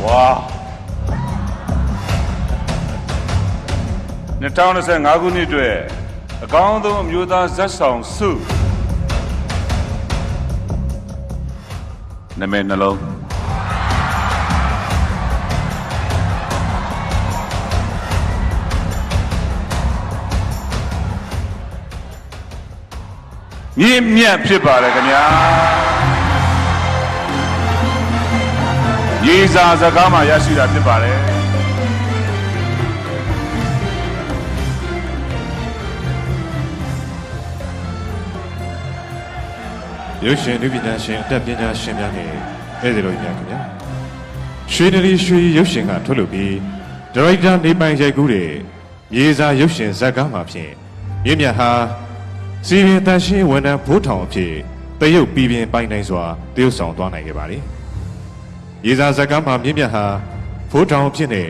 哇！2025 ခုနှစ်အတွက်အကောင်းဆုံးအမျိုးသားဇက်ဆောင်ဆုနာမည်နှလုံးမြင့်မြတ်ဖြစ်ပါတယ်ခင်ဗျာရေစာစကားမှာရရှိတာဖြစ်ပါတယ်ရုပ်ရှင်လူပညာရှင်အတတ်ပညာရှင်များနဲ့ဧည့်သည်တော်များခင်ဗျာရွှေနရီရွှေရုပ်ရှင်ကထုတ်လုပ်ပြီးဒါရိုက်တာနေပိုင်ရိုက်ကူးတဲ့မြေစာရုပ်ရှင်ဇာတ်ကားမှာဖြင့်မြင့်မြတ်ဟာစီရင်တန်ရှင်းဝန်ထမ်းဘိုးထောင်အဖြစ်တရုတ်ပြည်ပင်ပိုင်နိုင်စွာတရုတ်ဆောင်သွားနိုင်ခဲ့ပါလေမြေစာဇာတ်ကားမှာမြင့်မြတ်ဟာဘိုးထောင်အဖြစ်နဲ့